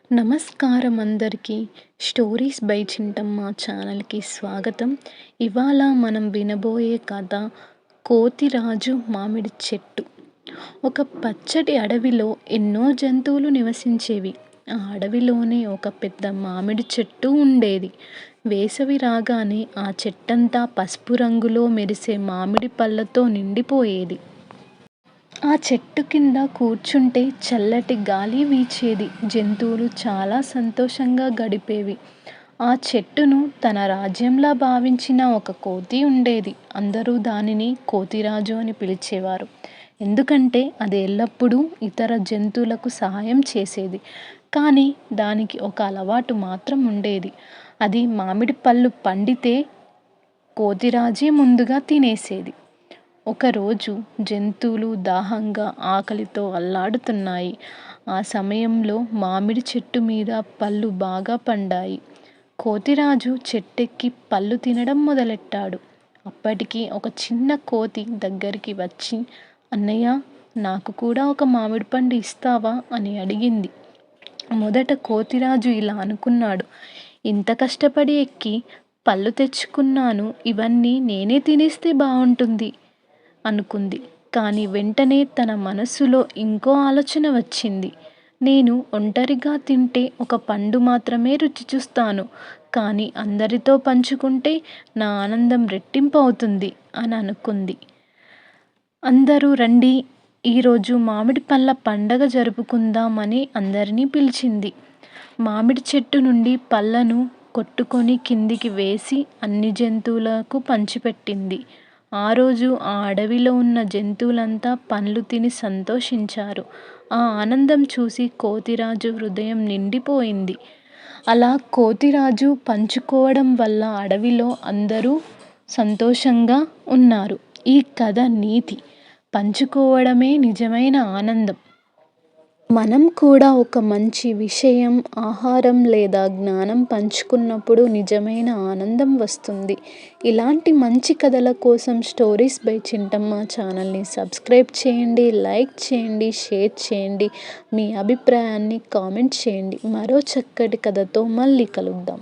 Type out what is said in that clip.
నమస్కారం అందరికీ. Stories by చింటమ్మ ఛానల్‌కి స్వాగతం. ఇవాళ మనం వినబోయే కథ 'కోతిరాజు మామిడి చెట్టు'. ఒక పచ్చటి అడవిలో ఎన్నో జంతువులు నివసించేవి. ఆ అడవిలోనే ఒక పెద్ద మామిడి చెట్టు ఉండేది. వేసవి రాగానే ఆ చెట్టంతా పసుపు రంగులో మెరిసే మామిడి పళ్ళతో నిండిపోయేది. ఆ చెట్టు కింద కూర్చుంటే చల్లటి గాలి వీచేది. జంతువులు చాలా సంతోషంగా గడిపేవి. ఆ చెట్టును తన రాజ్యంలా భావించిన ఒక కోతి ఉండేది. అందరూ దానిని కోతిరాజు అని పిలిచేవారు. ఎందుకంటే అది ఎల్లప్పుడూ ఇతర జంతువులకు సహాయం చేసేది. కానీ దానికి ఒక అలవాటు మాత్రం ఉండేది. అది మామిడి పళ్ళు పండితే కోతిరాజే ముందుగా తినేసేది. ఒకరోజు జంతువులు దాహంగా ఆకలితో అల్లాడుతున్నాయి. ఆ సమయంలో మామిడి చెట్టు మీద పళ్ళు బాగా పండాయి. కోతిరాజు చెట్టెక్కి పళ్ళు తినడం మొదలెట్టాడు. అప్పటికి ఒక చిన్న కోతి దగ్గరికి వచ్చి, అన్నయ్య, నాకు కూడా ఒక మామిడి పండు ఇస్తావా అని అడిగింది. మొదట కోతిరాజు ఇలా అనుకున్నాడు, ఇంత కష్టపడి ఎక్కి పళ్ళు తెచ్చుకున్నాను, ఇవన్నీ నేనే తినేస్తే బాగుంటుంది అనుకుంది. కానీ వెంటనే తన మనస్సులో ఇంకో ఆలోచన వచ్చింది. నేను ఒంటరిగా తింటే ఒక పండు మాత్రమే రుచి చూస్తాను, కానీ అందరితో పంచుకుంటే నా ఆనందం రెట్టింపు అవుతుంది అని అనుకుంది. అందరూ రండి, ఈరోజు మామిడి పళ్ళ పండగ జరుపుకుందామని అందరినీ పిలిచింది. మామిడి చెట్టు నుండి పళ్ళను కొట్టుకొని కిందికి వేసి అన్ని జంతువులకు పంచిపెట్టింది. ఆ రోజు ఆ అడవిలో ఉన్న జంతువులంతా పండ్లు తిని సంతోషించారు. ఆ ఆనందం చూసి కోతిరాజు హృదయం నిండిపోయింది. అలా కోతిరాజు పంచుకోవడం వల్ల అడవిలో అందరూ సంతోషంగా ఉన్నారు. ఈ కథ నీతి: పంచుకోవడమే నిజమైన ఆనందం. మనం కూడా ఒక మంచి విషయం, ఆహారం లేదా జ్ఞానం పంచుకున్నప్పుడు నిజమైన ఆనందం వస్తుంది. ఇలాంటి మంచి కథల కోసం స్టోరీస్ బై చింటమ్మ ఛానల్ని సబ్స్క్రైబ్ చేయండి, లైక్ చేయండి, షేర్ చేయండి. మీ అభిప్రాయాన్ని కామెంట్ చేయండి. మరో చక్కటి కథతో మళ్ళీ కలుద్దాం.